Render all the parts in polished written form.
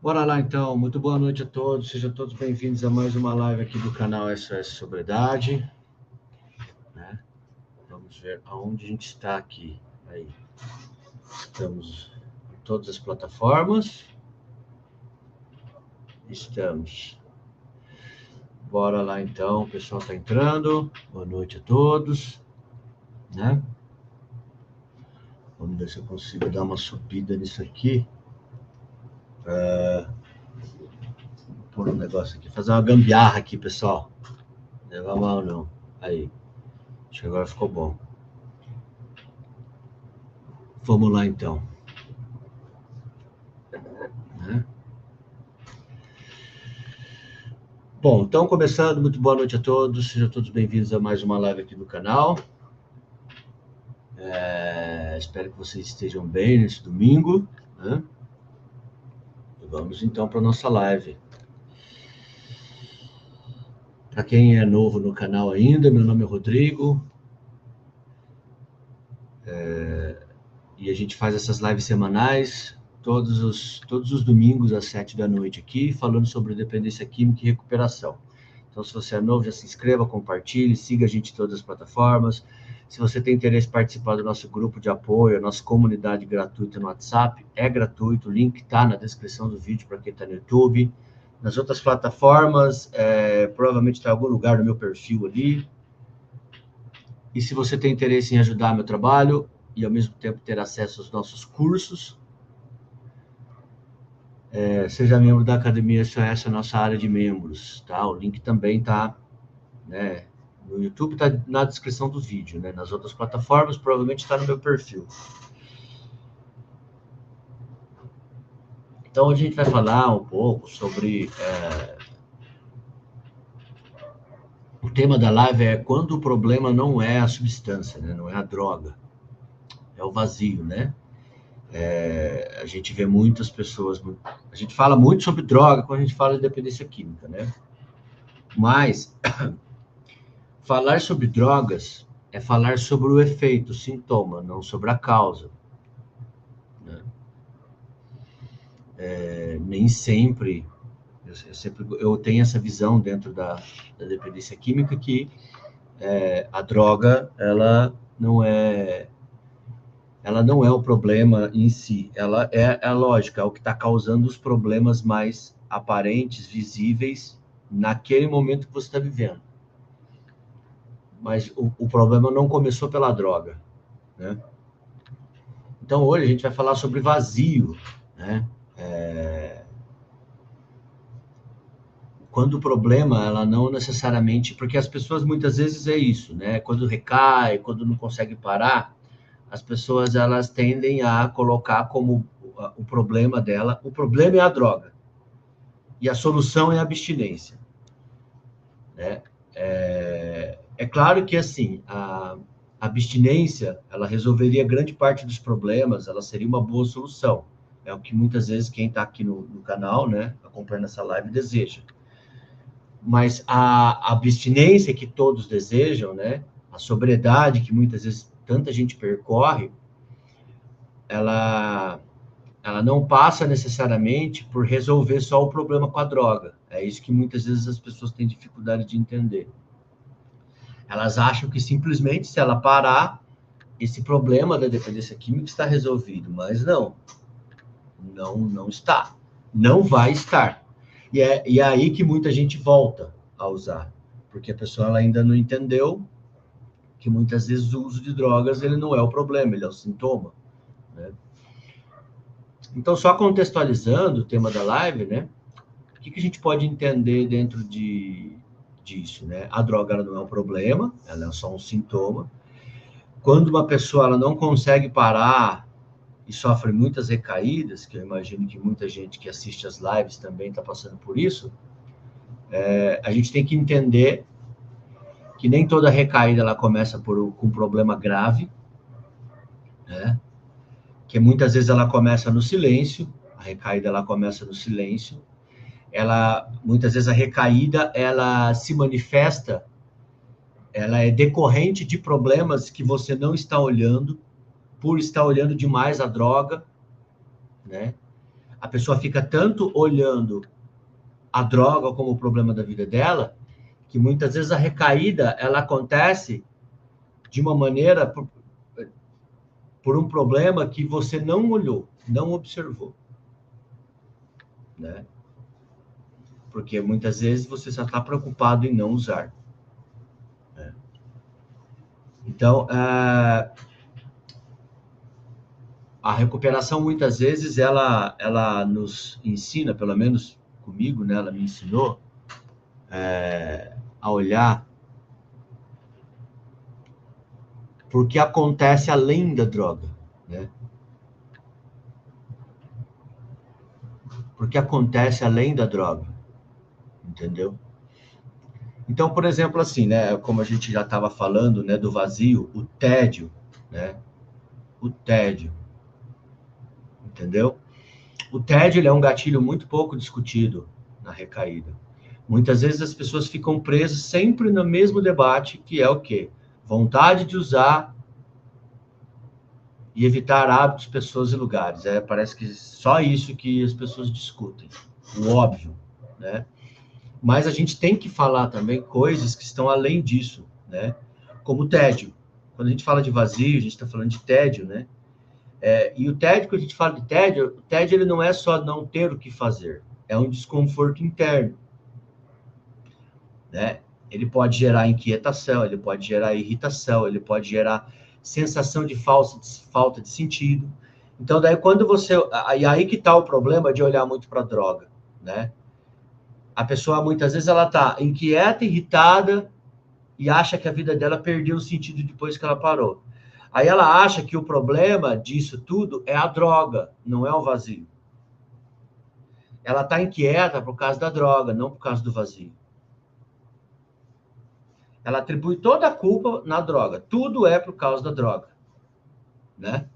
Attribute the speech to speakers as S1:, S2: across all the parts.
S1: Bora lá então, muito boa noite a todos, sejam todos bem-vindos a mais uma live aqui do canal SOS Sobriedade, né? Vamos ver aonde a gente está aqui. Aí, estamos em todas as plataformas, estamos. Bora lá então, o pessoal está entrando, boa noite a todos, né? Vamos ver se eu consigo dar uma subida nisso aqui. Vou pôr um negócio aqui, fazer uma gambiarra aqui, pessoal. Não leva mal não. Aí, acho que agora ficou bom. Vamos lá então. Né? Bom, então começando, muito boa noite a todos, sejam todos bem-vindos a mais uma live aqui do canal. Espero que vocês estejam bem nesse domingo, né? E vamos então para a nossa live. Para quem é novo no canal ainda, meu nome é Rodrigo. E a gente faz essas lives semanais, todos os domingos às 7 da noite aqui, falando sobre dependência química e recuperação. Então, se você é novo, já se inscreva, compartilhe, siga a gente em todas as plataformas. Se você tem interesse em participar do nosso grupo de apoio, a nossa comunidade gratuita no WhatsApp, é gratuito, o link está na descrição do vídeo para quem está no YouTube. Nas outras plataformas, provavelmente está em algum lugar no meu perfil ali. E se você tem interesse em ajudar meu trabalho e ao mesmo tempo ter acesso aos nossos cursos, seja membro da Academia SOS, a nossa área de membros, tá? O link também está, né, no YouTube, está na descrição do vídeo, né? Nas outras plataformas, provavelmente está no meu perfil. Então, hoje a gente vai falar um pouco sobre... o tema da live é quando o problema não é a substância, né? Não é a droga, é o vazio, né? A gente vê muitas pessoas... A gente fala muito sobre droga quando a gente fala de dependência química, né? Mas... falar sobre drogas é falar sobre o efeito, o sintoma, não sobre a causa. Né? Nem sempre eu tenho essa visão dentro da dependência química que a droga ela não é o problema em si, ela é a lógica, é o que está causando os problemas mais aparentes, visíveis naquele momento que você está vivendo. Mas o problema não começou pela droga, né? Então, hoje a gente vai falar sobre vazio, né? Quando o problema, ela não necessariamente... Porque as pessoas, muitas vezes, é isso, né? Quando recai, quando não consegue parar, as pessoas, elas tendem a colocar como o problema dela, o problema é a droga. E a solução é a abstinência. Né? É claro que, assim, a abstinência, ela resolveria grande parte dos problemas, ela seria uma boa solução. É o que muitas vezes quem está aqui no canal, né, acompanhando essa live, deseja. Mas a abstinência que todos desejam, né, a sobriedade que muitas vezes tanta gente percorre, ela não passa necessariamente por resolver só o problema com a droga. É isso que muitas vezes as pessoas têm dificuldade de entender. Elas acham que simplesmente se ela parar, esse problema da dependência química está resolvido, mas não está, não vai estar. E é aí que muita gente volta a usar, porque a pessoa ela ainda não entendeu que muitas vezes o uso de drogas ele não é o problema, ele é o sintoma. Né? Então, só contextualizando o tema da live, né? O que a gente pode entender dentro disso? Né? A droga ela não é um problema, ela é só um sintoma. Quando uma pessoa ela não consegue parar e sofre muitas recaídas, que eu imagino que muita gente que assiste as lives também está passando por isso, a gente tem que entender que nem toda recaída ela começa com um problema grave, né? Que muitas vezes ela começa no silêncio, a recaída ela começa no silêncio, muitas vezes a recaída ela se manifesta, ela é decorrente de problemas que você não está olhando, por estar olhando demais a droga, né? a pessoa fica tanto olhando a droga como o problema da vida dela, que muitas vezes a recaída, ela acontece de uma maneira, por um problema que você não olhou, não observou, né? Porque muitas vezes você só está preocupado em não usar, né? Então, a recuperação, muitas vezes, ela nos ensina, pelo menos comigo, né? Ela me ensinou a olhar porque acontece além da droga, né? Porque acontece além da droga, entendeu? Então, por exemplo, assim, né? Como a gente já estava falando, né? Do vazio, o tédio, né? O tédio, entendeu? O tédio, ele é um gatilho muito pouco discutido na recaída. Muitas vezes as pessoas ficam presas sempre no mesmo debate, que é o quê? Vontade de usar e evitar hábitos, pessoas e lugares. Parece que só isso que as pessoas discutem. O óbvio, né? Mas a gente tem que falar também coisas que estão além disso, né? Como o tédio. Quando a gente fala de vazio, a gente está falando de tédio, né? E o tédio, quando a gente fala de tédio, o tédio ele não é só não ter o que fazer, é um desconforto interno, né? Ele pode gerar inquietação, ele pode gerar irritação, ele pode gerar sensação de falta de sentido. Então, daí quando você... E aí que está o problema de olhar muito para a droga, né? A pessoa, muitas vezes, ela está inquieta, irritada e acha que a vida dela perdeu o sentido depois que ela parou. Aí ela acha que o problema disso tudo é a droga, não é o vazio. Ela está inquieta por causa da droga, não por causa do vazio. Ela atribui toda a culpa na droga. Tudo é por causa da droga, né?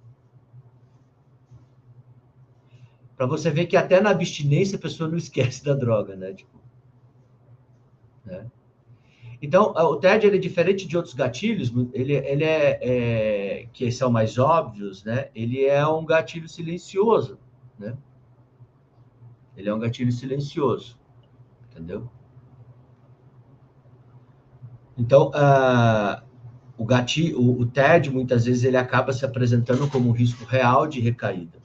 S1: Para você ver que até na abstinência a pessoa não esquece da droga, né? Tipo, né? Então, o TED ele é diferente de outros gatilhos, ele que são mais óbvios, né? Ele é um gatilho silencioso, né? Ele é um gatilho silencioso, entendeu? Então, o TED, muitas vezes, ele acaba se apresentando como um risco real de recaída,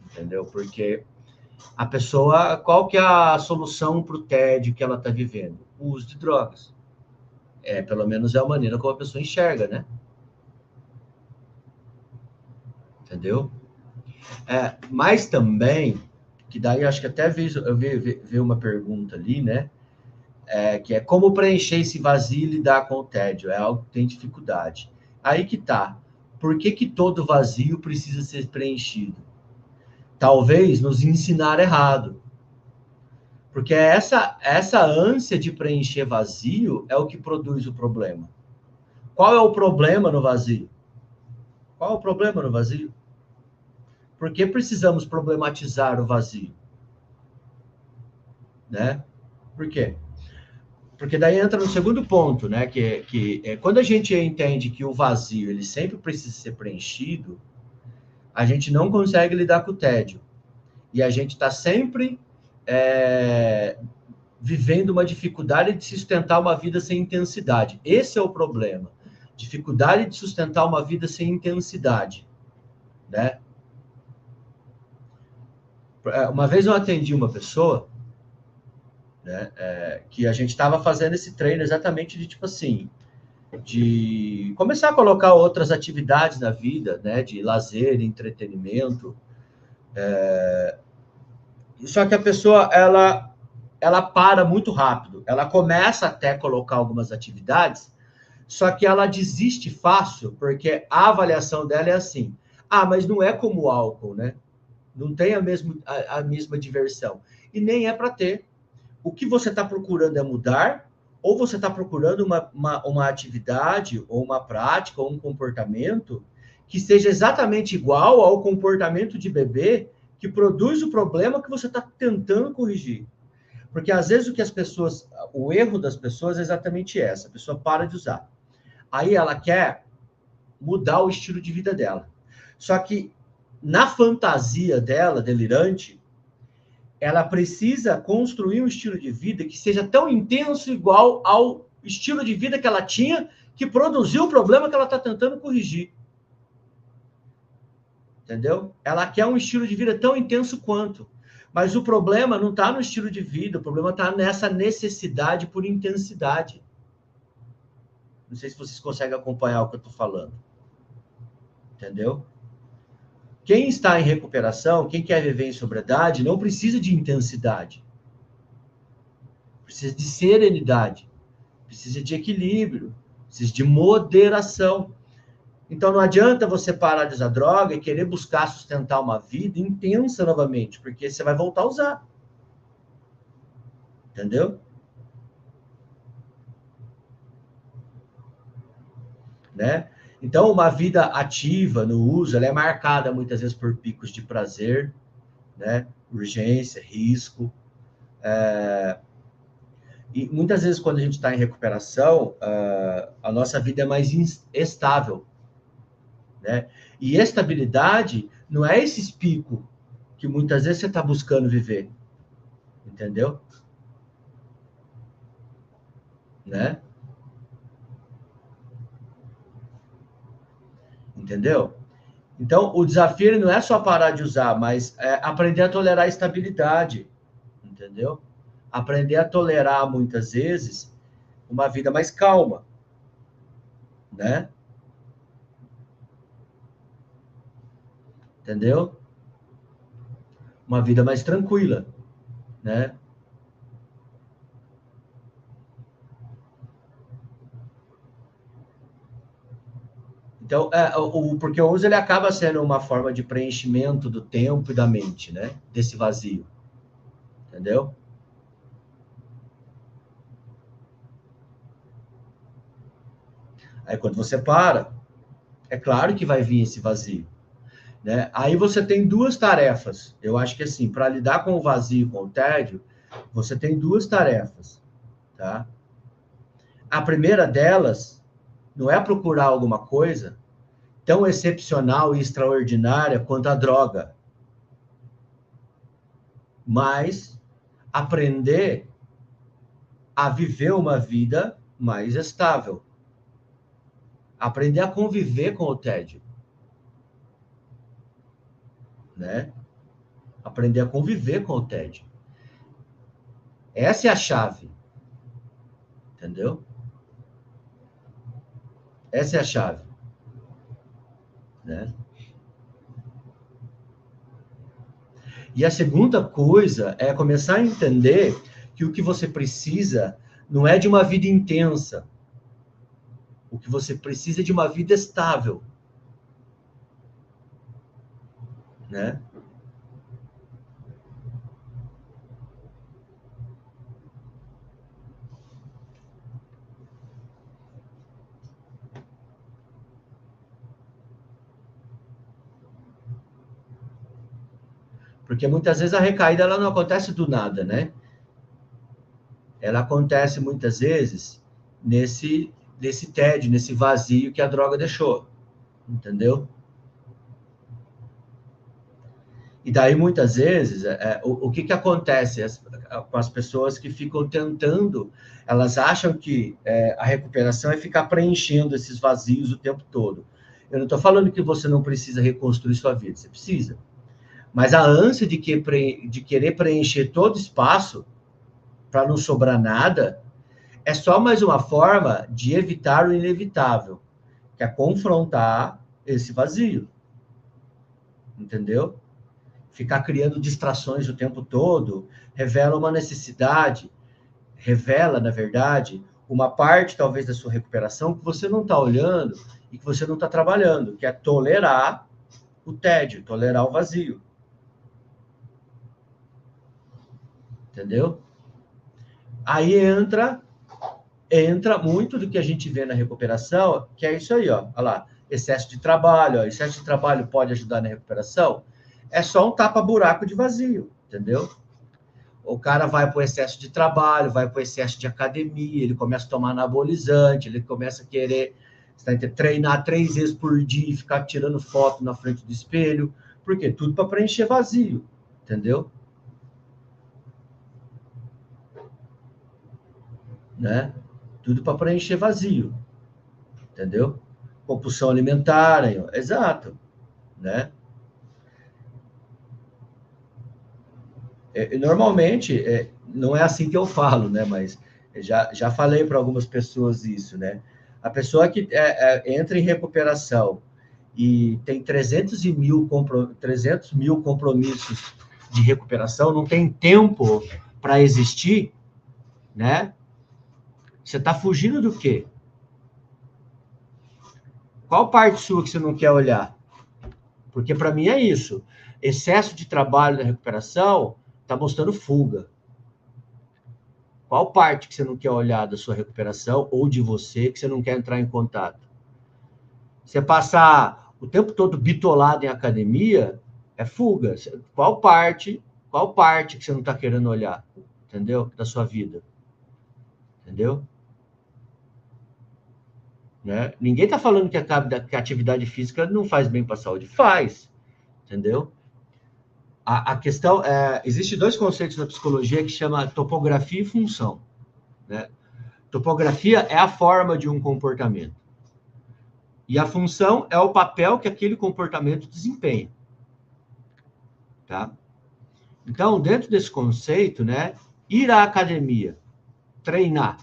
S1: entendeu? Porque a pessoa, qual que é a solução para o TED que ela está vivendo? O uso de drogas. Pelo menos é a maneira como a pessoa enxerga, né? Entendeu? Mas também, que daí acho que até eu vi uma pergunta ali, né? Que é como preencher esse vazio e lidar com o tédio. É algo que tem dificuldade. Aí que tá. Por que todo vazio precisa ser preenchido? Talvez nos ensinar errado. Porque essa ânsia de preencher vazio é o que produz o problema. Qual é o problema no vazio? Qual é o problema no vazio? Por que precisamos problematizar o vazio? Né? Por quê? Porque daí entra no segundo ponto, né? Que quando a gente entende que o vazio ele sempre precisa ser preenchido, a gente não consegue lidar com o tédio. E a gente está sempre vivendo uma dificuldade de sustentar uma vida sem intensidade. Esse é o problema. Dificuldade de sustentar uma vida sem intensidade, né? Uma vez eu atendi uma pessoa, né, que a gente estava fazendo esse treino exatamente de tipo assim, de começar a colocar outras atividades na vida, né, de lazer, entretenimento. Só que a pessoa, ela para muito rápido. Ela começa até a colocar algumas atividades, só que ela desiste fácil, porque a avaliação dela é assim: mas não é como o álcool, né? Não tem a mesma diversão. E nem é para ter. O que você está procurando é mudar, ou você está procurando uma atividade, ou uma prática, ou um comportamento que seja exatamente igual ao comportamento de bebê que produz o problema que você está tentando corrigir. Porque às vezes o erro das pessoas é exatamente essa: a pessoa para de usar. Aí ela quer mudar o estilo de vida dela. Só que na fantasia dela, delirante, ela precisa construir um estilo de vida que seja tão intenso igual ao estilo de vida que ela tinha, que produziu o problema que ela está tentando corrigir. Entendeu? Ela quer um estilo de vida tão intenso quanto. Mas o problema não está no estilo de vida, o problema está nessa necessidade por intensidade. Não sei se vocês conseguem acompanhar o que eu estou falando. Entendeu? Quem está em recuperação, quem quer viver em sobriedade, não precisa de intensidade. Precisa de serenidade. Precisa de equilíbrio. Precisa de moderação. Então, não adianta você parar de usar droga e querer buscar sustentar uma vida intensa novamente, porque você vai voltar a usar. Entendeu? Né? Então, uma vida ativa no uso, ela é marcada muitas vezes por picos de prazer, né? Urgência, risco. E muitas vezes, quando a gente está em recuperação, a nossa vida é mais estável. Né? E estabilidade não é esses picos que muitas vezes você está buscando viver. Entendeu? Né? Entendeu? Então, o desafio não é só parar de usar, mas aprender a tolerar a estabilidade. Entendeu? Aprender a tolerar, muitas vezes, uma vida mais calma. Né? Entendeu? Uma vida mais tranquila. Né? Então, porque o uso ele acaba sendo uma forma de preenchimento do tempo e da mente, né? Desse vazio. Entendeu? Aí, quando você para, é claro que vai vir esse vazio. Né? Aí você tem duas tarefas. Eu acho que, assim, para lidar com o vazio, com o tédio, você tem duas tarefas. Tá? A primeira delas não é procurar alguma coisa tão excepcional e extraordinária quanto a droga, mas aprender a viver uma vida mais estável. Aprender a conviver com o tédio. Né? Aprender a conviver com o tédio. Essa é a chave. Entendeu? Essa é a chave. Né? E a segunda coisa é começar a entender que o que você precisa não é de uma vida intensa. O que você precisa é de uma vida estável. Né? Porque muitas vezes a recaída ela não acontece do nada, né? Ela acontece muitas vezes nesse tédio, nesse vazio que a droga deixou. Entendeu? E daí, muitas vezes, o que acontece com as pessoas que ficam tentando, elas acham que a recuperação é ficar preenchendo esses vazios o tempo todo. Eu não estou falando que você não precisa reconstruir sua vida, você precisa. Mas a ânsia de querer preencher todo espaço, para não sobrar nada, é só mais uma forma de evitar o inevitável, que é confrontar esse vazio. Entendeu? Ficar criando distrações o tempo todo revela uma necessidade, revela, na verdade, uma parte, talvez, da sua recuperação que você não está olhando e que você não está trabalhando, que é tolerar o tédio, tolerar o vazio. Entendeu? Aí entra muito do que a gente vê na recuperação, que é isso aí, ó. Olha lá, excesso de trabalho, ó. Excesso de trabalho pode ajudar na recuperação? É só um tapa-buraco de vazio, entendeu? O cara vai para o excesso de trabalho, vai para o excesso de academia, ele começa a tomar anabolizante, ele começa a querer treinar 3 vezes por dia e ficar tirando foto na frente do espelho, porque tudo para preencher vazio, entendeu? né? Tudo para preencher vazio, entendeu? Compulsão alimentar, exato, né? Normalmente, não é assim que eu falo, né? Mas já falei para algumas pessoas isso, né? A pessoa que entra em recuperação e tem 300 mil compromissos de recuperação, não tem tempo para existir, né? Você está fugindo do quê? Qual parte sua que você não quer olhar? Porque para mim é isso. Excesso de trabalho na recuperação está mostrando fuga. Qual parte que você não quer olhar da sua recuperação ou de você que você não quer entrar em contato? Você passar o tempo todo bitolado em academia é fuga. Qual parte que você não está querendo olhar, entendeu? Da sua vida, entendeu? Né? Ninguém está falando que a atividade física não faz bem para a saúde. Faz, entendeu? A questão é, existe dois conceitos na psicologia que chama topografia e função, né? Topografia é a forma de um comportamento. E a função é o papel que aquele comportamento desempenha. Tá? Então, dentro desse conceito, né, ir à academia, treinar,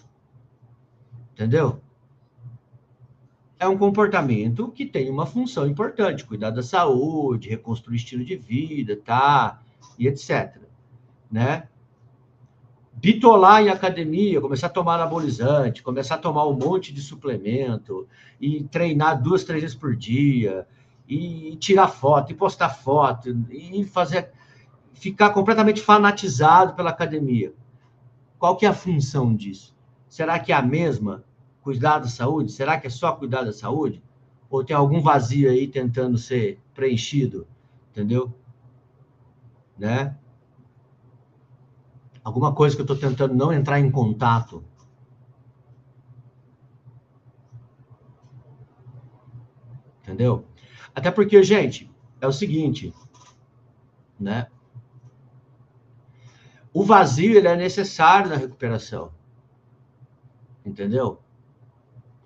S1: entendeu? É um comportamento que tem uma função importante, cuidar da saúde, reconstruir estilo de vida, tá? E etc. Né? Bitolar em academia, começar a tomar anabolizante, começar a tomar um monte de suplemento, e treinar 2, 3 vezes por dia, e tirar foto, e postar foto, e ficar completamente fanatizado pela academia. Qual que é a função disso? Será que é a mesma? Cuidar da saúde? Será que é só cuidar da saúde? Ou tem algum vazio aí tentando ser preenchido? Entendeu? Né? Alguma coisa que eu estou tentando não entrar em contato. Entendeu? Até porque, gente, é o seguinte, né? O vazio, ele é necessário na recuperação. Entendeu?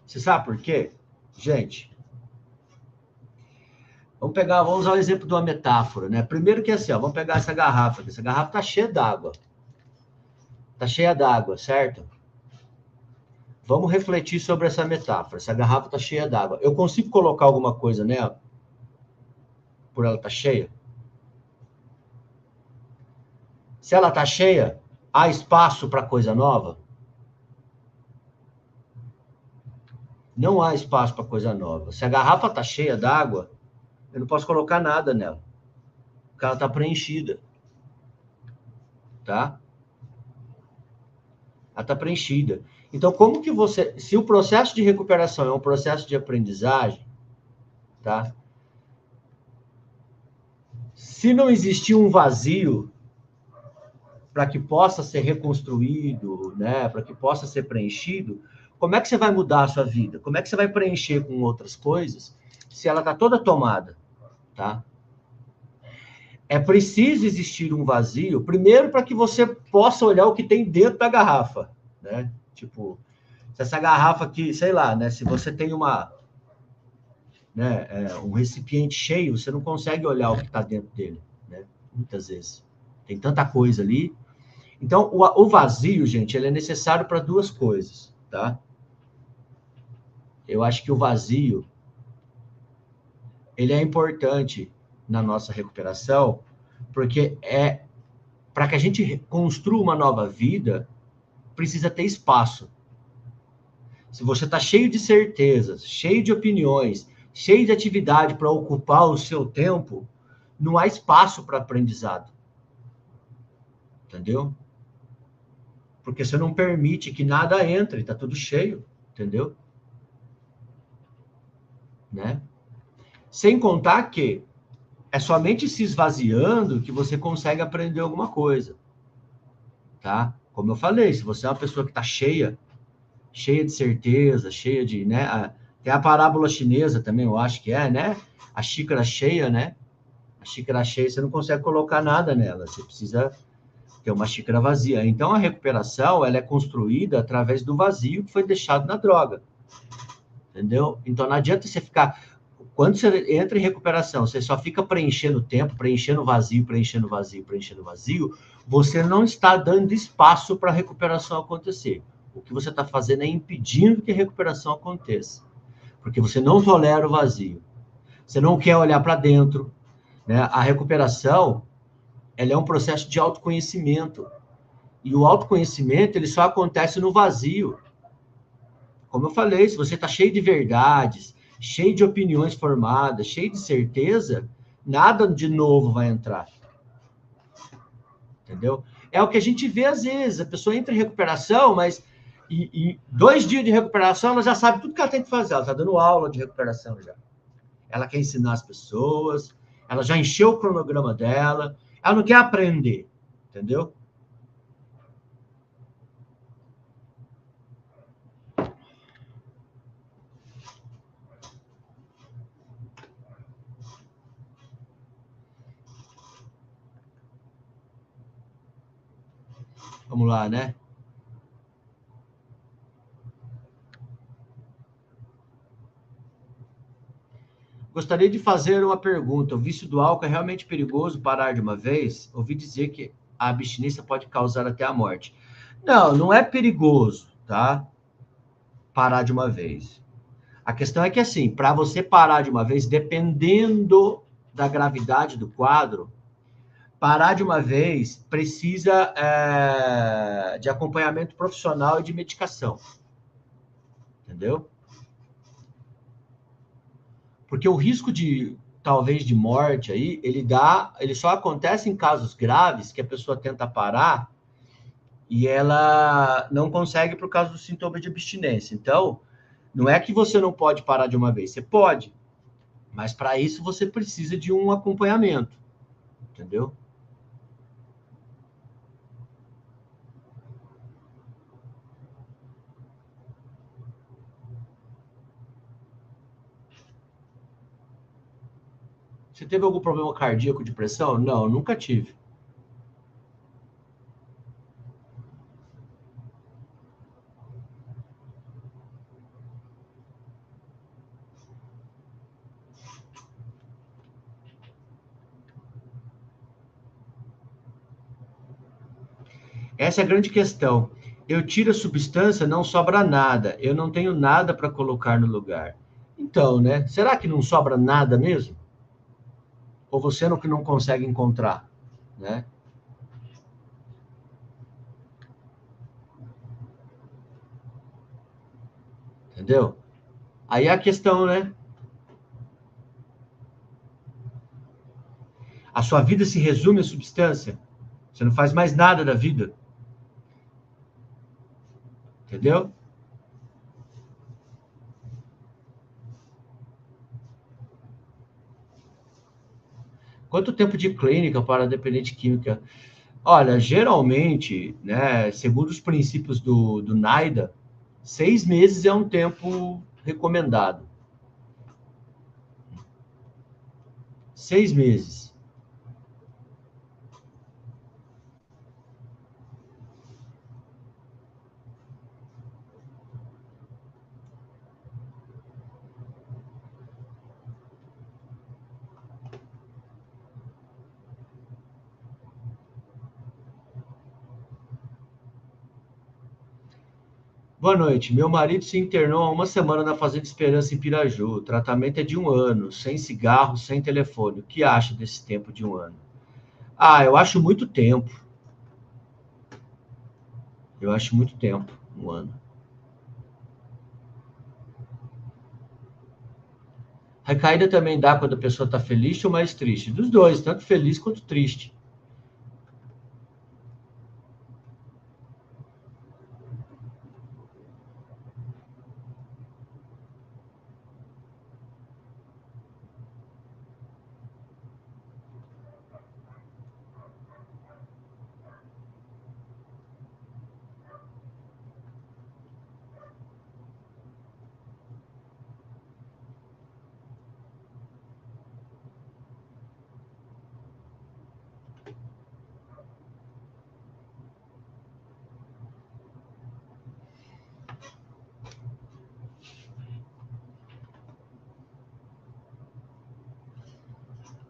S1: Você sabe por quê? Gente, vamos usar o exemplo de uma metáfora, né? Primeiro que assim, ó, vamos pegar essa garrafa, essa garrafa tá cheia d'água. Tá cheia d'água, certo? Vamos refletir sobre essa metáfora. Essa garrafa tá cheia d'água. Eu consigo colocar alguma coisa nela? Por ela tá cheia? Se ela tá cheia, há espaço para coisa nova? Não há espaço para coisa nova. Se a garrafa tá cheia d'água, eu não posso colocar nada nela. Porque ela tá preenchida. Tá? Ela tá preenchida. Então, como que você... Se o processo de recuperação é um processo de aprendizagem, tá? Se não existir um vazio para que possa ser reconstruído, né, para que possa ser preenchido, como é que você vai mudar a sua vida? Como é que você vai preencher com outras coisas se ela está toda tomada, tá? É preciso existir um vazio, primeiro para que você possa olhar o que tem dentro da garrafa, né? Tipo, se essa garrafa aqui, sei lá, né, se você tem um recipiente cheio, você não consegue olhar o que está dentro dele, né? Muitas vezes. Tem tanta coisa ali. Então, o vazio, gente, ele é necessário para duas coisas, tá? Eu acho que o vazio, ele é importante na nossa recuperação, porque para que a gente construa uma nova vida, precisa ter espaço. Se você está cheio de certezas, cheio de opiniões, cheio de atividade para ocupar o seu tempo, não há espaço para aprendizado. Entendeu? Porque você não permite que nada entre, está tudo cheio, entendeu? Né? Sem contar que é somente se esvaziando que você consegue aprender alguma coisa, tá? Como eu falei, se você é uma pessoa que está cheia de certeza, cheia de, né? Tem a parábola chinesa também, eu acho que é, né? A xícara cheia, né? A xícara cheia, você não consegue colocar nada nela, você precisa Tem uma xícara vazia. Então, a recuperação, ela é construída através do vazio que foi deixado na droga. Entendeu? Então, não adianta você ficar... Quando você entra em recuperação, você só fica preenchendo o tempo, preenchendo vazio, preenchendo vazio, preenchendo vazio, você não está dando espaço para a recuperação acontecer. O que você está fazendo é impedindo que a recuperação aconteça. Porque você não tolera o vazio. Você não quer olhar para dentro, né? A recuperação, ela é um processo de autoconhecimento. E o autoconhecimento, ele só acontece no vazio. Como eu falei, se você está cheio de verdades, cheio de opiniões formadas, cheio de certeza, nada de novo vai entrar. Entendeu? É o que a gente vê às vezes. A pessoa entra em recuperação, mas em 2 dias de recuperação, ela já sabe tudo que ela tem que fazer. Ela está dando aula de recuperação já. Ela quer ensinar as pessoas, ela já encheu o cronograma dela, ela não quer aprender. Entendeu? Vamos lá, né? Gostaria de fazer uma pergunta. O vício do álcool é realmente perigoso parar de uma vez? Ouvi dizer que a abstinência pode causar até a morte. Não, não é perigoso, tá? Parar de uma vez. A questão é que, assim, para você parar de uma vez, dependendo da gravidade do quadro, parar de uma vez precisa de acompanhamento profissional e de medicação. Entendeu? Porque o risco de, talvez, de morte aí, ele só acontece em casos graves que a pessoa tenta parar e ela não consegue por causa do sintoma de abstinência. Então, não é que você não pode parar de uma vez, você pode, mas para isso você precisa de um acompanhamento, entendeu? Você teve algum problema cardíaco de pressão? Não, nunca tive. Essa é a grande questão. Eu tiro a substância, não sobra nada. Eu não tenho nada para colocar no lugar. Então, né? Será que não sobra nada mesmo? Ou você não consegue encontrar, né? Entendeu? Aí é a questão, né? A sua vida se resume à substância. Você não faz mais nada da vida, entendeu? Quanto tempo de clínica para dependente química? Olha, geralmente, né, segundo os princípios do NIDA, 6 meses é um tempo recomendado. 6 meses. Boa noite. Meu marido se internou há uma semana na Fazenda Esperança em Piraju. O tratamento é de 1 ano, sem cigarro, sem telefone. O que acha desse tempo de 1 ano? Ah, eu acho muito tempo. Eu acho muito tempo, 1 ano. Recaída também dá quando a pessoa está feliz ou mais triste? Dos dois, tanto feliz quanto triste.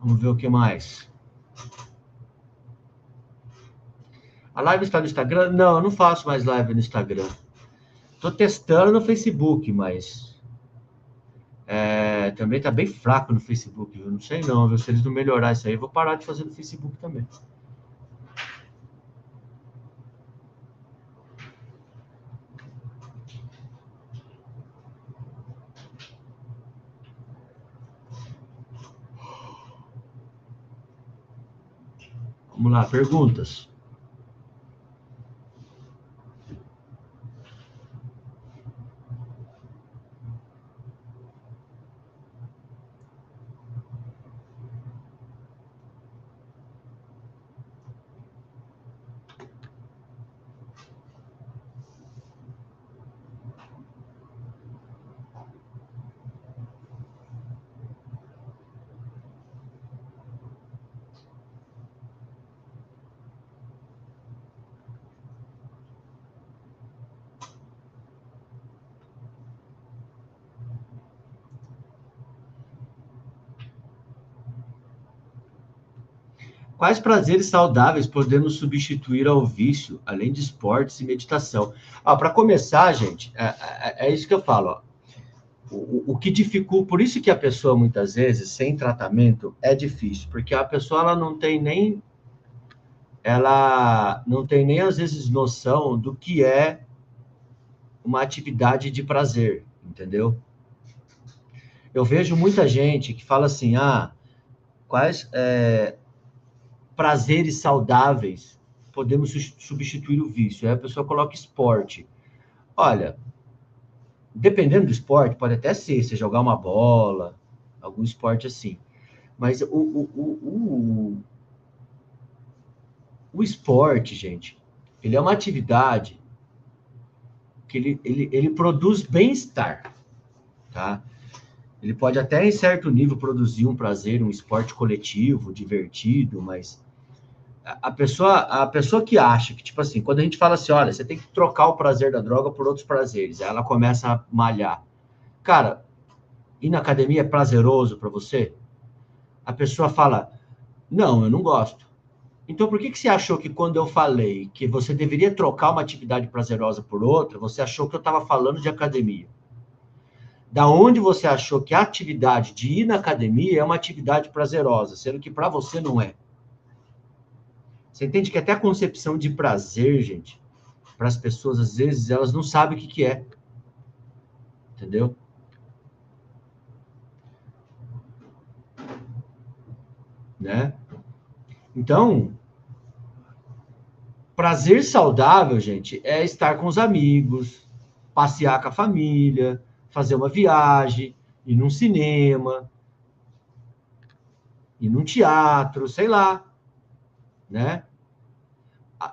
S1: Vamos ver o que mais. A live está no Instagram? Não, eu não faço mais live no Instagram. Estou testando no Facebook, mas também está bem fraco no Facebook. Eu não sei não, viu? Se eles não melhorar isso aí, eu vou parar de fazer no Facebook também. Vamos lá, perguntas. Quais prazeres saudáveis podemos substituir ao vício, além de esportes e meditação? Para começar, gente, é isso que eu falo. Ó. O que dificulta, por isso que a pessoa, muitas vezes, sem tratamento, é difícil, porque a pessoa ela não tem nem, às vezes, noção do que é uma atividade de prazer, entendeu? Eu vejo muita gente que fala assim, quais prazeres saudáveis podemos substituir o vício? Aí a pessoa coloca esporte. Olha, dependendo do esporte, pode até ser, você jogar uma bola, algum esporte assim. Mas o esporte, gente, ele é uma atividade que ele produz bem-estar, tá? Ele pode até, em certo nível, produzir um prazer, um esporte coletivo, divertido, mas a pessoa que acha que, tipo assim, quando a gente fala assim, olha, você tem que trocar o prazer da droga por outros prazeres, aí ela começa a malhar. Cara, ir na academia é prazeroso para você? A pessoa fala, não, eu não gosto. Então, por que você achou que quando eu falei que você deveria trocar uma atividade prazerosa por outra, você achou que eu estava falando de academia? Da onde você achou que a atividade de ir na academia é uma atividade prazerosa, sendo que para você não é? Você entende que até a concepção de prazer, gente, para as pessoas, às vezes, elas não sabem o que é. Entendeu? Né? Então, prazer saudável, gente, é estar com os amigos, passear com a família, fazer uma viagem, ir num cinema, ir num teatro, sei lá, né?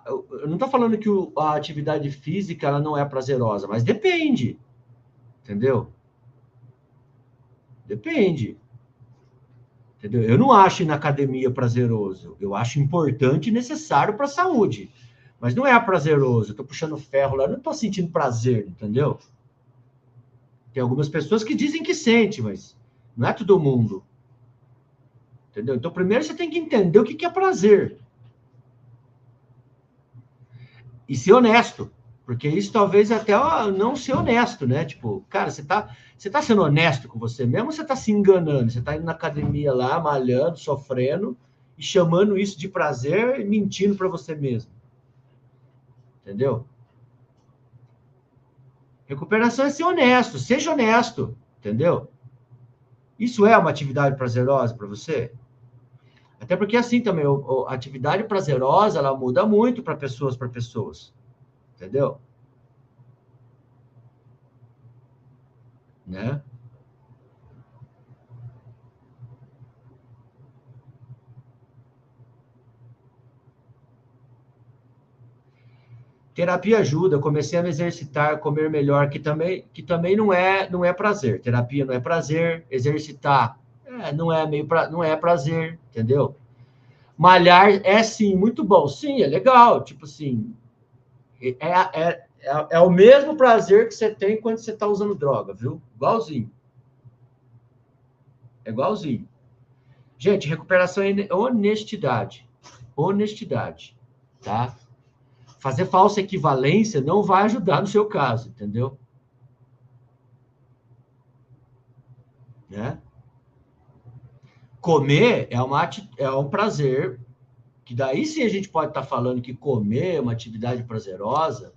S1: Eu não estou falando que a atividade física ela não é prazerosa, mas depende, entendeu? Depende. Entendeu? Eu não acho ir na academia prazeroso. Eu acho importante e necessário para a saúde. Mas não é prazeroso. Eu estou puxando ferro lá, eu não estou sentindo prazer, entendeu? Tem algumas pessoas que dizem que sente, mas não é todo mundo. Entendeu? Então, primeiro você tem que entender o que é prazer. E ser honesto. Porque isso talvez até não ser honesto, né? Tipo, cara, você tá sendo honesto com você mesmo ou você tá se enganando? Você tá indo na academia lá, malhando, sofrendo, e chamando isso de prazer e mentindo para você mesmo. Entendeu? Recuperação é ser honesto, seja honesto, entendeu? Isso é uma atividade prazerosa para você? Até porque assim também, a atividade prazerosa, ela muda muito para pessoas, entendeu? Né? Terapia ajuda, eu comecei a me exercitar, comer melhor, que também não é prazer. Terapia não é prazer, exercitar não é prazer, entendeu? Malhar é sim muito bom, sim, é legal, tipo assim, é o mesmo prazer que você tem quando você está usando droga, viu? Igualzinho, é igualzinho. Gente, recuperação é honestidade. Honestidade, tá? Fazer falsa equivalência não vai ajudar no seu caso, entendeu? Né? Comer é um prazer, que daí sim a gente pode estar falando que comer é uma atividade prazerosa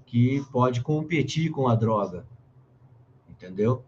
S1: que pode competir com a droga, entendeu?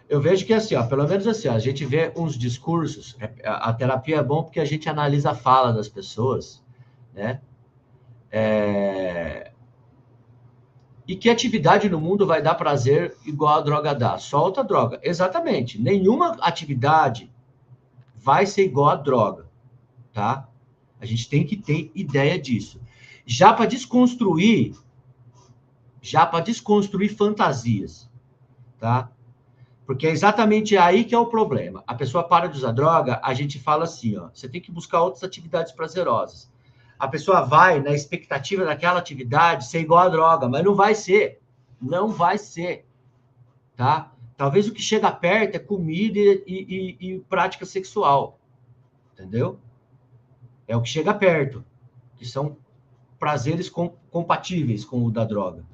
S1: Eu vejo que assim, ó, pelo menos assim, ó, a gente vê uns discursos, a terapia é bom porque a gente analisa a fala das pessoas, né? E que atividade no mundo vai dar prazer igual a droga dá? Só outra droga. Exatamente. Nenhuma atividade vai ser igual a droga, tá? A gente tem que ter ideia disso. Já para desconstruir, já para desconstruir fantasias, tá? Porque é exatamente aí que é o problema. A pessoa para de usar droga, a gente fala assim, ó, você tem que buscar outras atividades prazerosas. A pessoa vai na expectativa daquela atividade ser igual a droga, mas não vai ser. Não vai ser, tá? Talvez o que chega perto é comida e prática sexual, entendeu? É o que chega perto, que são prazeres compatíveis com o da droga.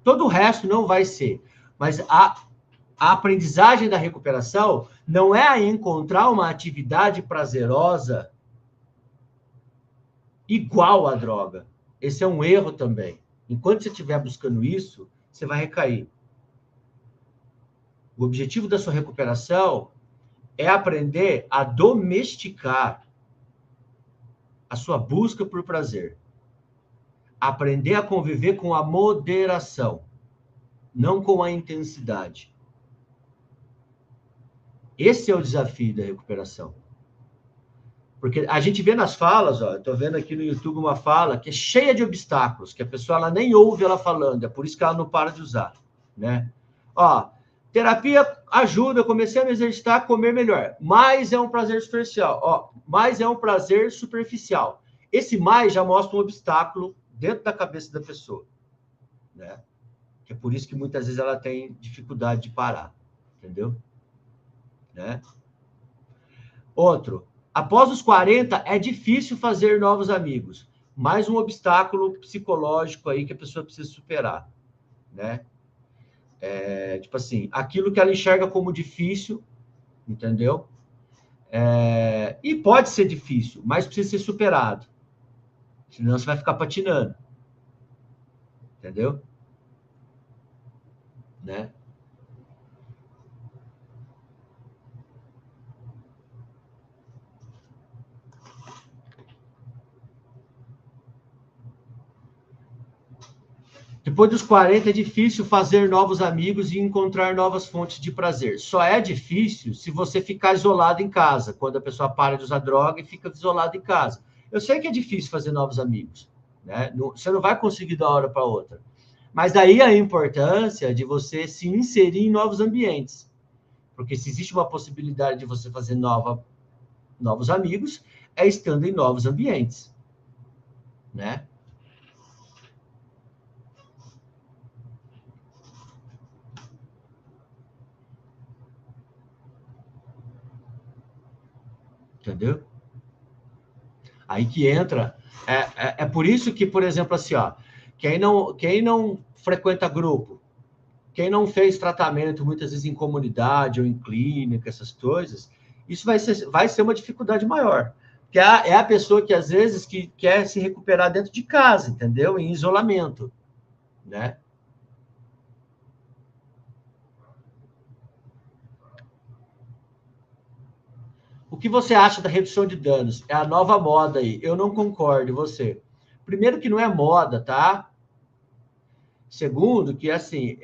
S1: Todo o resto não vai ser. Mas a aprendizagem da recuperação não é encontrar uma atividade prazerosa igual à droga. Esse é um erro também. Enquanto você estiver buscando isso, você vai recair. O objetivo da sua recuperação é aprender a domesticar a sua busca por prazer. Aprender a conviver com a moderação, não com a intensidade. Esse é o desafio da recuperação. Porque a gente vê nas falas, ó, eu tô vendo aqui no YouTube uma fala que é cheia de obstáculos, que a pessoa ela nem ouve ela falando, é por isso que ela não para de usar, né? Ó, terapia ajuda, eu comecei a me exercitar, a comer melhor, mas é um prazer superficial, ó, mas é um prazer superficial. Esse mais já mostra um obstáculo dentro da cabeça da pessoa, né? Que é por isso que muitas vezes ela tem dificuldade de parar, entendeu? Né? Outro, após os 40 é difícil fazer novos amigos. Mais um obstáculo psicológico aí que a pessoa precisa superar, né? Tipo assim, aquilo que ela enxerga como difícil, entendeu? E pode ser difícil, mas precisa ser superado. Senão você vai ficar patinando, entendeu? Né? Depois dos 40 é difícil fazer novos amigos e encontrar novas fontes de prazer. Só é difícil se você ficar isolado em casa, quando a pessoa para de usar droga e fica isolado em casa. Eu sei que é difícil fazer novos amigos, né? Você não vai conseguir da hora para outra. Mas daí a importância de você se inserir em novos ambientes. Porque se existe uma possibilidade de você fazer novos amigos, é estando em novos ambientes, né? Entendeu? Aí que entra. É por isso que, por exemplo, assim, ó, quem não frequenta grupo, quem não fez tratamento muitas vezes em comunidade ou em clínica, essas coisas, isso vai ser uma dificuldade maior. Porque é a pessoa que às vezes que quer se recuperar dentro de casa, entendeu? Em isolamento, né? O que você acha da redução de danos? É a nova moda aí. Eu não concordo, você. Primeiro que não é moda, tá? Segundo que, assim,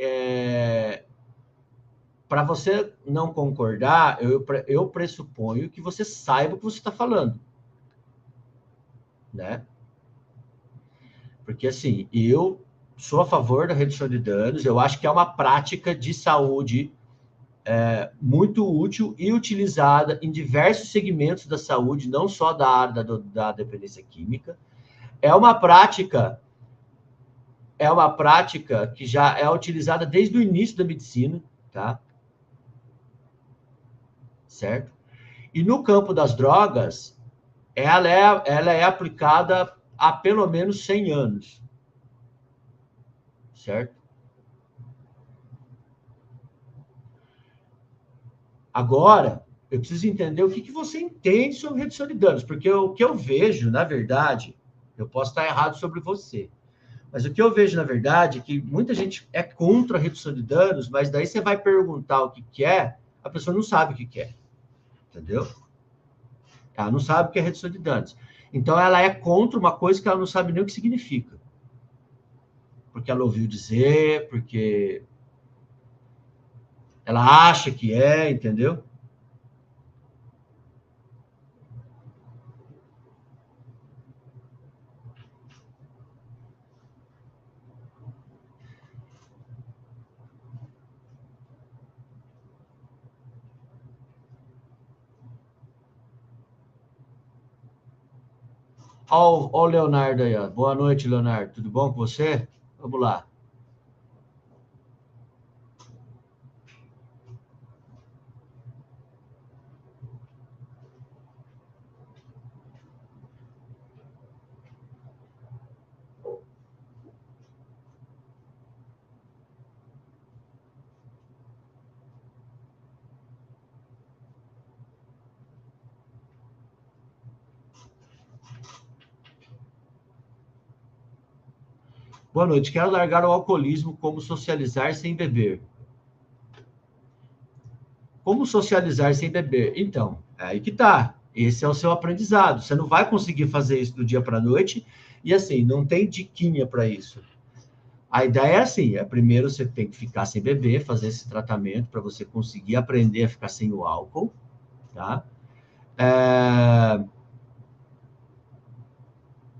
S1: para você não concordar, eu pressuponho que você saiba o que você está falando, né? Porque, assim, eu sou a favor da redução de danos, eu acho que é uma prática de saúde muito útil e utilizada em diversos segmentos da saúde, não só da área da dependência química. É uma prática que já é utilizada desde o início da medicina, tá? Certo? E no campo das drogas, ela é aplicada há pelo menos 100 anos, certo? Agora, eu preciso entender o que você entende sobre redução de danos, porque o que eu vejo, na verdade, eu posso estar errado sobre você, mas o que eu vejo, na verdade, é que muita gente é contra a redução de danos, mas daí você vai perguntar o que é, a pessoa não sabe o que é, entendeu? Ela não sabe o que é redução de danos. Então, ela é contra uma coisa que ela não sabe nem o que significa. Porque ela ouviu dizer, porque ela acha que é, entendeu? Ó o Leonardo aí, ó. Boa noite, Leonardo. Tudo bom com você? Vamos lá. Boa noite. Quero largar o alcoolismo, como socializar sem beber. Como socializar sem beber? Então, é aí que tá. Esse é o seu aprendizado. Você não vai conseguir fazer isso do dia para a noite. E assim, não tem diquinha para isso. A ideia é assim: primeiro você tem que ficar sem beber, fazer esse tratamento para você conseguir aprender a ficar sem o álcool, tá? É,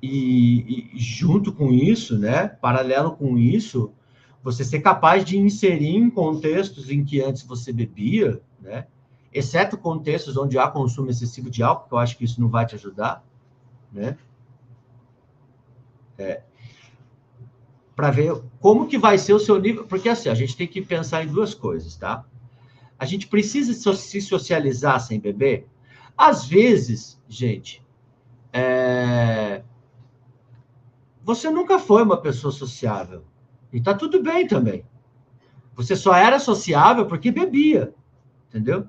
S1: e junto com isso, né, paralelo com isso, você ser capaz de inserir em contextos em que antes você bebia, né, exceto contextos onde há consumo excessivo de álcool, que eu acho que isso não vai te ajudar, né, para ver como que vai ser o seu nível, porque assim, a gente tem que pensar em duas coisas, tá? A gente precisa se socializar sem beber? Às vezes, gente, você nunca foi uma pessoa sociável. E tá tudo bem também. Você só era sociável porque bebia, entendeu?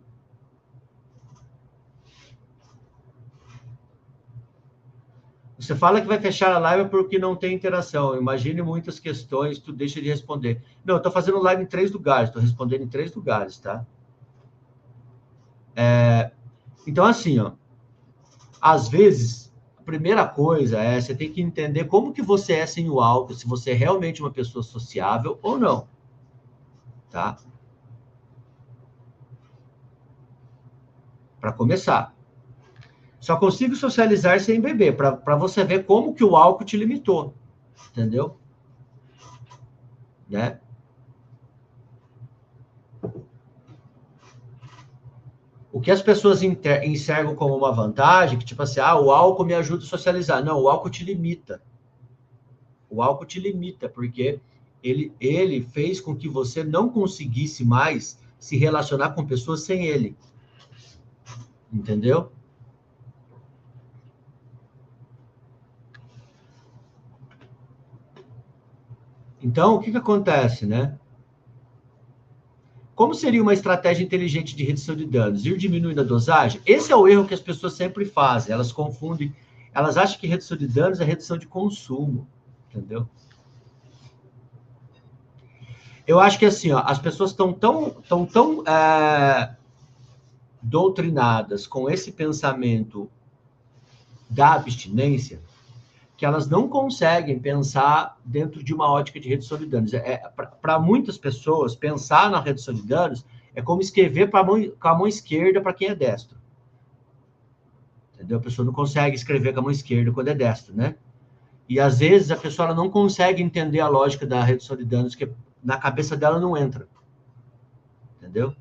S1: Você fala que vai fechar a live porque não tem interação. Imagine muitas questões, tu deixa de responder. Não, eu tô fazendo live em 3 lugares, tô respondendo em 3 lugares, tá? Então, assim, ó, às vezes, a primeira coisa é você tem que entender como que você é sem o álcool, se você é realmente uma pessoa sociável ou não, tá? Para começar. Só consigo socializar sem beber, para você ver como que o álcool te limitou, entendeu? Né? O que as pessoas enxergam como uma vantagem, que tipo assim, o álcool me ajuda a socializar. Não, o álcool te limita. O álcool te limita, porque ele fez com que você não conseguisse mais se relacionar com pessoas sem ele. Entendeu? Então, o que acontece, né? Como seria uma estratégia inteligente de redução de danos? Ir diminuindo a dosagem? Esse é o erro que as pessoas sempre fazem. Elas confundem, elas acham que redução de danos é redução de consumo, entendeu? Eu acho que assim, ó, as pessoas estão tão doutrinadas com esse pensamento da abstinência que elas não conseguem pensar dentro de uma ótica de redução de danos. Para muitas pessoas, pensar na redução de danos é como escrever com a mão esquerda para quem é destro. Entendeu? A pessoa não consegue escrever com a mão esquerda quando é destro, né? E, às vezes, a pessoa ela não consegue entender a lógica da redução de danos, que na cabeça dela não entra. Entendeu?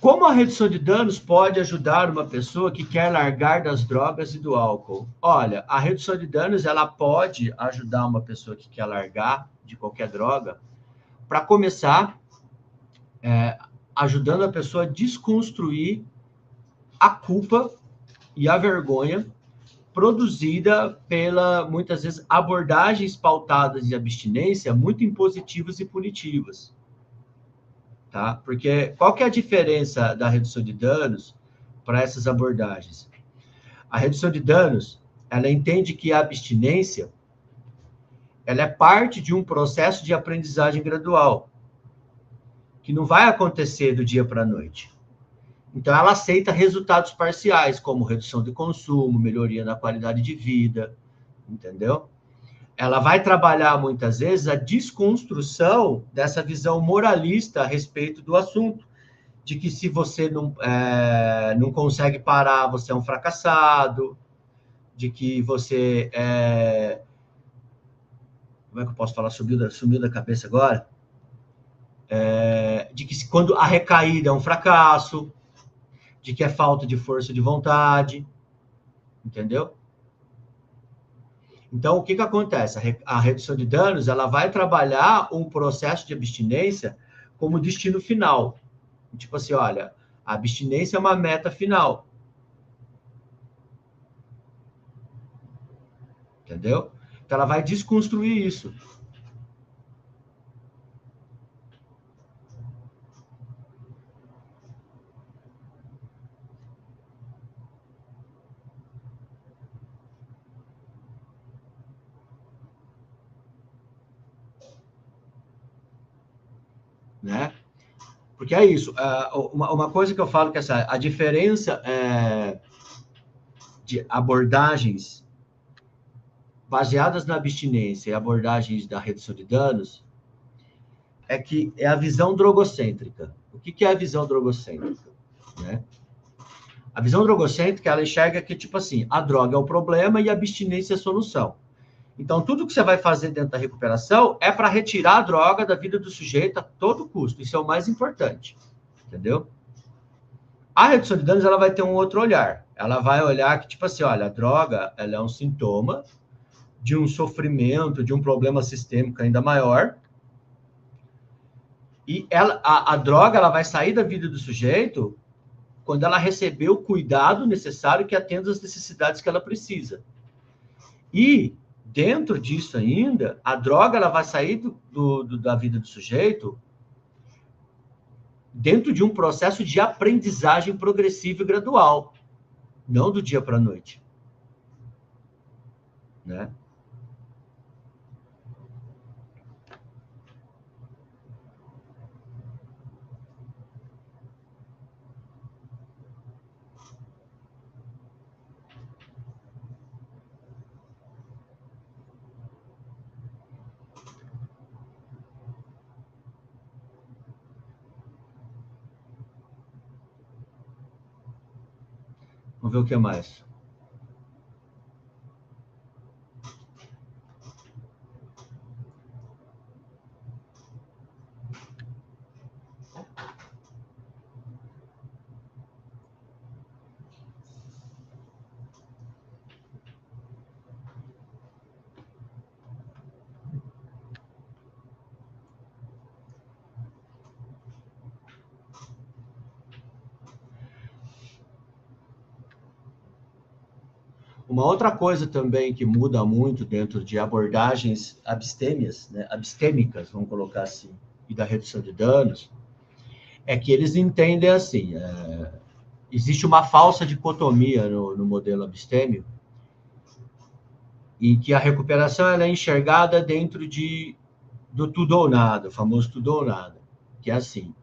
S1: Como a redução de danos pode ajudar uma pessoa que quer largar das drogas e do álcool? Olha, a redução de danos ela pode ajudar uma pessoa que quer largar de qualquer droga, para começar, ajudando a pessoa a desconstruir a culpa e a vergonha produzida pela, muitas vezes, abordagens pautadas em abstinência muito impositivas e punitivas. Tá? Porque qual que é a diferença da redução de danos para essas abordagens? A redução de danos, ela entende que a abstinência, ela é parte de um processo de aprendizagem gradual, que não vai acontecer do dia para a noite. Então, ela aceita resultados parciais, como redução de consumo, melhoria na qualidade de vida, entendeu? Ela vai trabalhar, muitas vezes, a desconstrução dessa visão moralista a respeito do assunto, de que se você não consegue parar, você é um fracassado, de que você como é que eu posso falar? Sumiu da cabeça agora. De que quando a recaída é um fracasso, de que é falta de força de vontade, entendeu? Então, o que acontece? A redução de danos, ela vai trabalhar um processo de abstinência como destino final. Tipo assim, olha, a abstinência é uma meta final. Entendeu? Então, ela vai desconstruir isso. Né? Porque é isso. Uma coisa que eu falo que a diferença de abordagens baseadas na abstinência e abordagens da redução de danos é que é a visão drogocêntrica. O que é a visão drogocêntrica? Né? A visão drogocêntrica, ela enxerga que, tipo assim, a droga é o problema e a abstinência é a solução. Então, tudo que você vai fazer dentro da recuperação é para retirar a droga da vida do sujeito a todo custo. Isso é o mais importante. Entendeu? A redução de danos, ela vai ter um outro olhar. Ela vai olhar que, tipo assim, olha, a droga, ela é um sintoma de um sofrimento, de um problema sistêmico ainda maior. E a droga, ela vai sair da vida do sujeito quando ela receber o cuidado necessário que atenda às necessidades que ela precisa. E, dentro disso ainda, a droga, ela vai sair da vida do sujeito dentro de um processo de aprendizagem progressiva e gradual, não do dia para a noite. Né? Vamos ver o que mais. Uma outra coisa também que muda muito dentro de abordagens abstêmias, né, abstêmicas, vamos colocar assim, e da redução de danos, é que eles entendem assim, existe uma falsa dicotomia no modelo abstêmio, em que a recuperação ela é enxergada dentro do tudo ou nada, o famoso tudo ou nada, que é assim,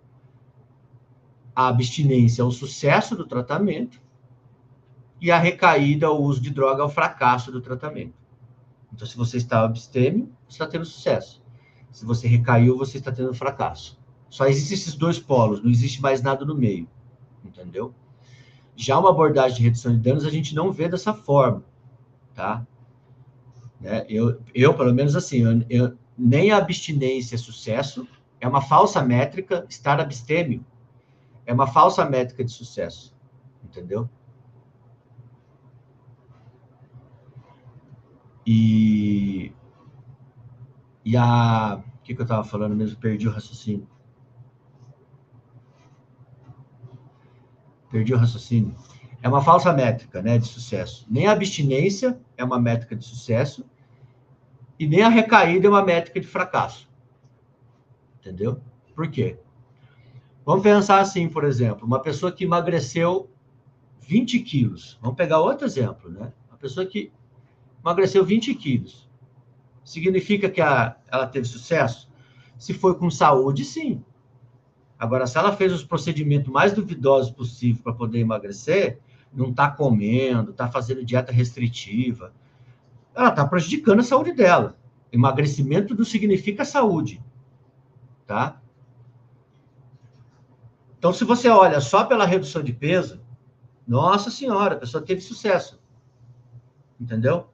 S1: a abstinência é o sucesso do tratamento e a recaída, o uso de droga, é o fracasso do tratamento. Então, se você está abstêmio, você está tendo sucesso. Se você recaiu, você está tendo fracasso. Só existem esses dois polos, não existe mais nada no meio, entendeu? Já uma abordagem de redução de danos, a gente não vê dessa forma, tá? Pelo menos assim, nem a abstinência é sucesso, é uma falsa métrica, estar abstêmio é uma falsa métrica de sucesso, entendeu? E o que eu estava falando mesmo? Perdi o raciocínio. É uma falsa métrica, né, de sucesso. Nem a abstinência é uma métrica de sucesso e nem a recaída é uma métrica de fracasso. Entendeu? Por quê? Vamos pensar assim, por exemplo, uma pessoa que emagreceu 20 quilos. Vamos pegar outro exemplo, né? Uma pessoa que emagreceu 20 quilos. Significa que ela teve sucesso? Se foi com saúde, sim. Agora, se ela fez os procedimentos mais duvidosos possível para poder emagrecer, não está comendo, está fazendo dieta restritiva, ela está prejudicando a saúde dela. Emagrecimento não significa saúde, tá? Então, se você olha só pela redução de peso, nossa senhora, a pessoa teve sucesso. Entendeu?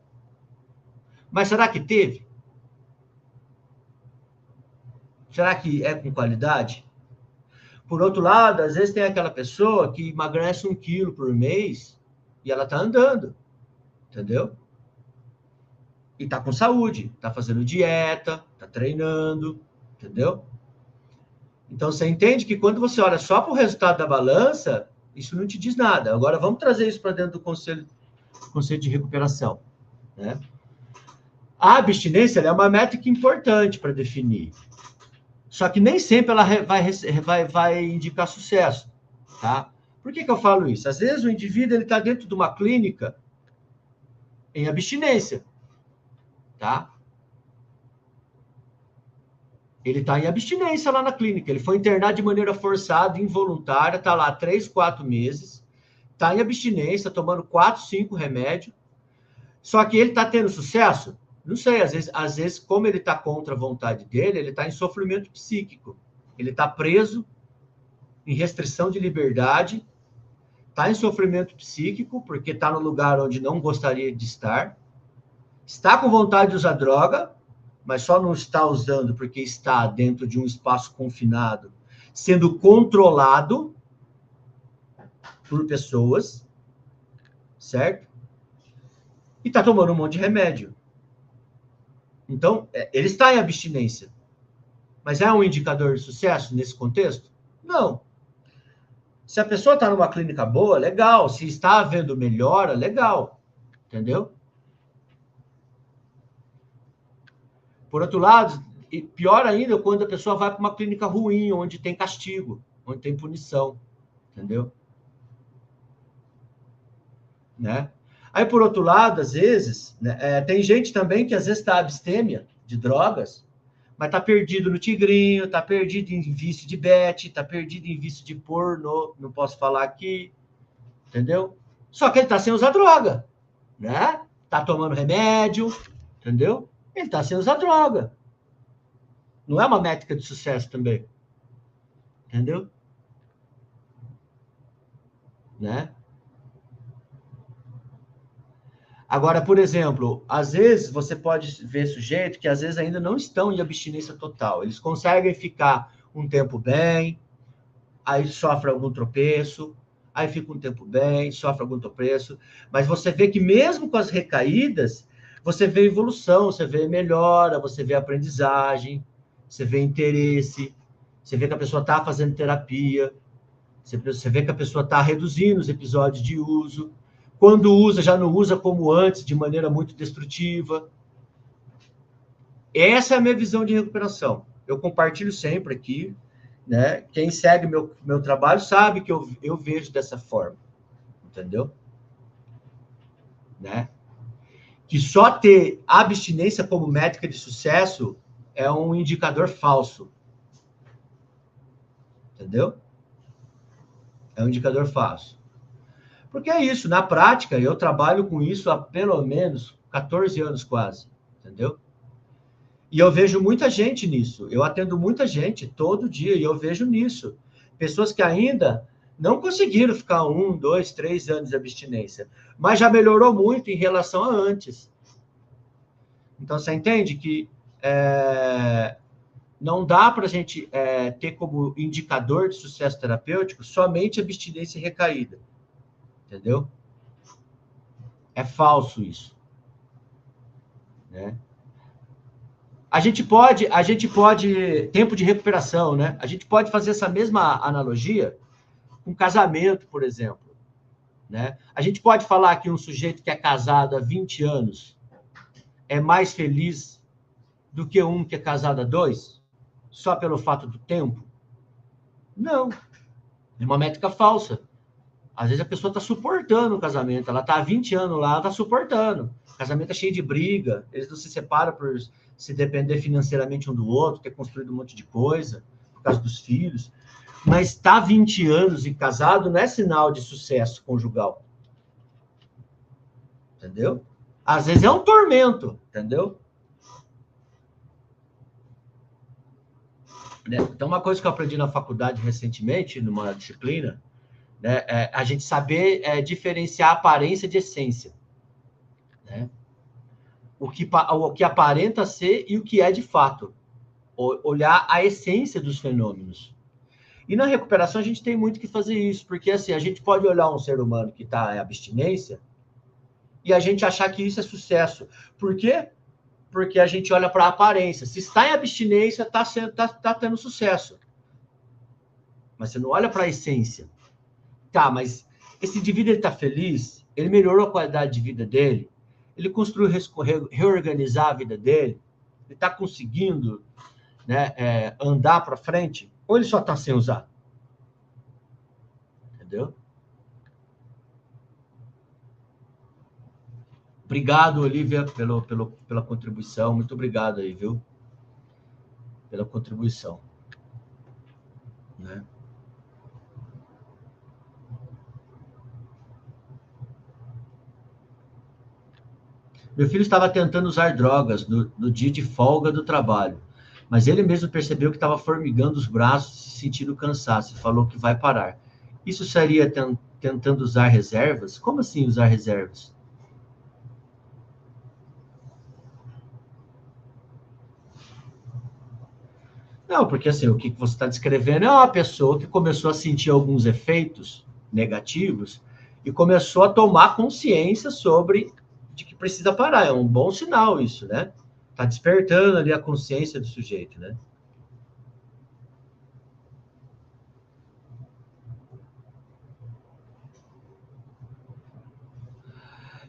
S1: Mas será que teve? Será que é com qualidade? Por outro lado, às vezes tem aquela pessoa que emagrece 1 quilo por mês e ela está andando, entendeu? E está com saúde, está fazendo dieta, está treinando, entendeu? Então, você entende que quando você olha só para o resultado da balança, isso não te diz nada. Agora, vamos trazer isso para dentro do conceito de recuperação, né? A abstinência é uma métrica importante para definir. Só que nem sempre ela vai indicar sucesso, tá? Por que eu falo isso? Às vezes o indivíduo está dentro de uma clínica em abstinência, tá? Ele está em abstinência lá na clínica. Ele foi internado de maneira forçada, involuntária, está lá 3, 4 meses, está em abstinência, tomando 4, 5 remédios. Só que ele está tendo sucesso? Não sei, às vezes, como ele está contra a vontade dele, ele está em sofrimento psíquico. Ele está preso, em restrição de liberdade, está em sofrimento psíquico, porque está no lugar onde não gostaria de estar, está com vontade de usar droga, mas só não está usando porque está dentro de um espaço confinado, sendo controlado por pessoas, certo? E está tomando um monte de remédio. Então, ele está em abstinência. Mas é um indicador de sucesso nesse contexto? Não. Se a pessoa está numa clínica boa, legal. Se está havendo melhora, legal. Entendeu? Por outro lado, pior ainda quando a pessoa vai para uma clínica ruim, onde tem castigo, onde tem punição. Entendeu? Né? Aí, por outro lado, às vezes, né, tem gente também que às vezes está abstêmia de drogas, mas está perdido no tigrinho, está perdido em vício de bet, está perdido em vício de porno, não posso falar aqui, entendeu? Só que ele está sem usar droga, né? Está tomando remédio, entendeu? Ele está sem usar droga. Não é uma métrica de sucesso também, entendeu? Né? Agora, por exemplo, às vezes você pode ver sujeito que às vezes ainda não estão em abstinência total. Eles conseguem ficar um tempo bem, aí sofre algum tropeço, aí fica um tempo bem, sofre algum tropeço, mas você vê que mesmo com as recaídas, você vê evolução, você vê melhora, você vê aprendizagem, você vê interesse, você vê que a pessoa está fazendo terapia, você vê que a pessoa está reduzindo os episódios de uso. Quando usa, já não usa como antes, de maneira muito destrutiva. Essa é a minha visão de recuperação. Eu compartilho sempre aqui, né? Quem segue meu trabalho sabe que eu vejo dessa forma. entendeu? Né? Que só ter abstinência como métrica de sucesso é um indicador falso, entendeu? É um indicador falso. Porque é isso, na prática, eu trabalho com isso há pelo menos 14 anos quase, entendeu? E eu vejo muita gente nisso. Eu atendo muita gente todo dia e eu vejo nisso. Pessoas que ainda não conseguiram ficar 1, 2, 3 anos de abstinência, mas já melhorou muito em relação a antes. Então, você entende que não dá para a gente ter como indicador de sucesso terapêutico somente abstinência e recaída. Entendeu? É falso isso. Né? A gente pode, tempo de recuperação, né? A gente pode fazer essa mesma analogia com casamento, por exemplo. Né? A gente pode falar que um sujeito que é casado há 20 anos é mais feliz do que um que é casado há 2, só pelo fato do tempo? Não. É uma métrica falsa. Às vezes a pessoa está suportando o casamento, ela está há 20 anos lá, ela está suportando. O casamento é cheio de briga, eles não se separam por se depender financeiramente um do outro, ter construído um monte de coisa, por causa dos filhos. Mas estar 20 anos e casado não é sinal de sucesso conjugal. Entendeu? Às vezes é um tormento, entendeu? Então, uma coisa que eu aprendi na faculdade recentemente, numa disciplina, né, é a gente saber diferenciar aparência de essência. Né? O que aparenta ser e o que é de fato. Olhar a essência dos fenômenos. E na recuperação a gente tem muito que fazer isso, porque assim, a gente pode olhar um ser humano que está em abstinência e a gente achar que isso é sucesso. Por quê? Porque a gente olha para a aparência. Se está em abstinência, está tendo sucesso. Mas você não olha para a essência. Tá, mas esse indivíduo está feliz? Ele melhorou a qualidade de vida dele? Ele construiu, reorganizar a vida dele? Ele está conseguindo, né, andar para frente? Ou ele só está sem usar? Entendeu? Obrigado, Olivia, pela contribuição. Muito obrigado aí, viu? Pela contribuição. Né? Meu filho estava tentando usar drogas no dia de folga do trabalho, mas ele mesmo percebeu que estava formigando os braços e sentindo cansaço e falou que vai parar. Isso seria tentando usar reservas? Como assim usar reservas? Não, porque assim, o que você está descrevendo é uma pessoa que começou a sentir alguns efeitos negativos e começou a tomar consciência sobre de que precisa parar. É um bom sinal isso, né? Está despertando ali a consciência do sujeito, né?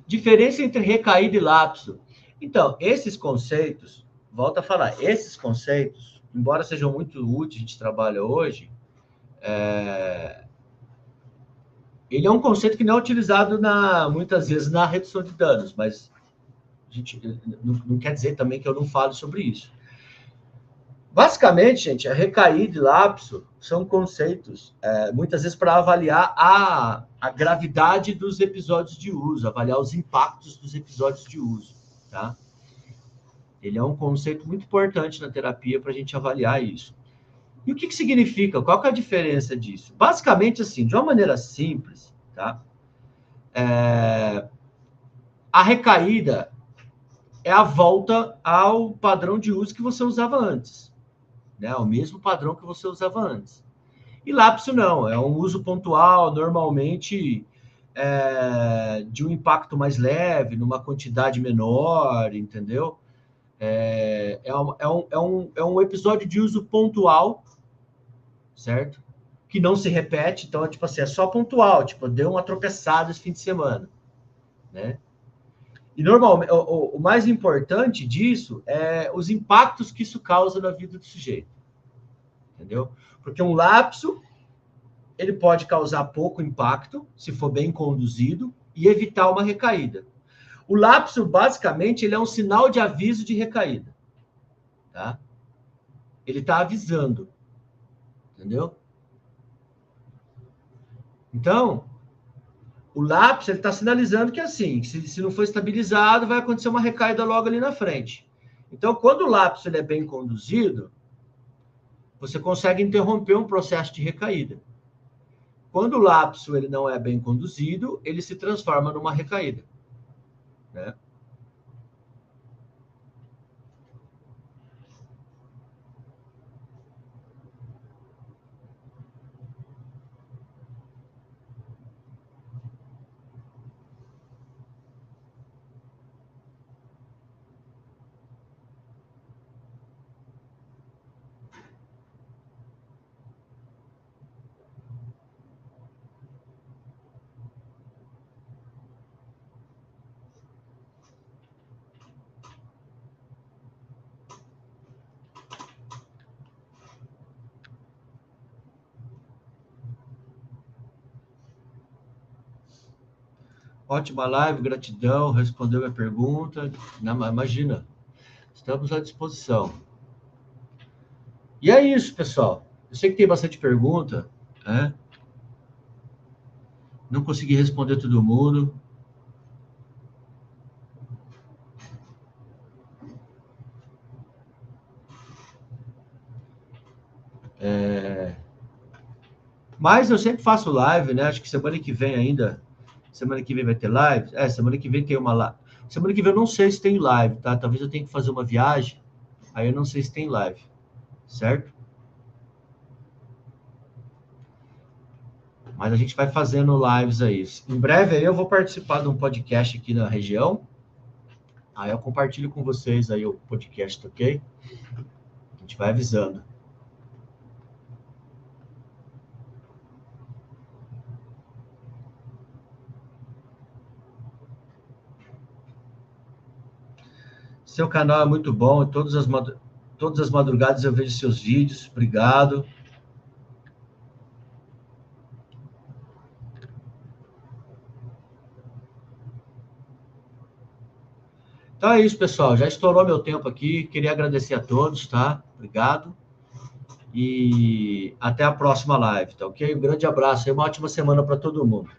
S1: Diferença entre recaída e lapso. Então, esses conceitos, volto a falar, esses conceitos, embora sejam muito úteis, a gente trabalha hoje, ele é um conceito que não é utilizado muitas vezes na redução de danos, mas a gente não quer dizer também que eu não falo sobre isso. Basicamente, gente, a recaída e lapso são conceitos, muitas vezes, para avaliar a gravidade dos episódios de uso, avaliar os impactos dos episódios de uso, tá? Ele é um conceito muito importante na terapia para a gente avaliar isso. E o que significa? Qual que é a diferença disso? Basicamente, assim, de uma maneira simples, tá? A recaída é a volta ao padrão de uso que você usava antes, né? O mesmo padrão que você usava antes. E lapso não, é um uso pontual, normalmente de um impacto mais leve, numa quantidade menor, entendeu? É um episódio de uso pontual, certo? Que não se repete, então, tipo assim, é só pontual, tipo, deu uma tropeçada esse fim de semana, né? E normalmente, o mais importante disso é os impactos que isso causa na vida do sujeito, entendeu? Porque um lapso ele pode causar pouco impacto, se for bem conduzido, e evitar uma recaída. O lapso, basicamente, ele é um sinal de aviso de recaída. Tá? Ele está avisando. Entendeu? Então, o lapso está sinalizando que, assim, se não for estabilizado, vai acontecer uma recaída logo ali na frente. Então, quando o lapso ele é bem conduzido, você consegue interromper um processo de recaída. Quando o lapso ele não é bem conduzido, ele se transforma numa recaída. Né? Ótima live, gratidão, respondeu minha pergunta. Não, imagina, estamos à disposição. E é isso, pessoal. Eu sei que tem bastante pergunta, né? Não consegui responder todo mundo. Mas eu sempre faço live, né? Acho que semana que vem ainda. Semana que vem vai ter live? Semana que vem tem uma live. Semana que vem eu não sei se tem live, tá? Talvez eu tenha que fazer uma viagem. Aí eu não sei se tem live. Certo? Mas a gente vai fazendo lives aí. Em breve aí eu vou participar de um podcast aqui na região. Aí eu compartilho com vocês aí o podcast, ok? A gente vai avisando. Seu canal é muito bom. Todas as madrugadas eu vejo seus vídeos. Obrigado. Então é isso, pessoal. Já estourou meu tempo aqui. Queria agradecer a todos, tá? Obrigado. E até a próxima live, tá ok? Um grande abraço e uma ótima semana para todo mundo.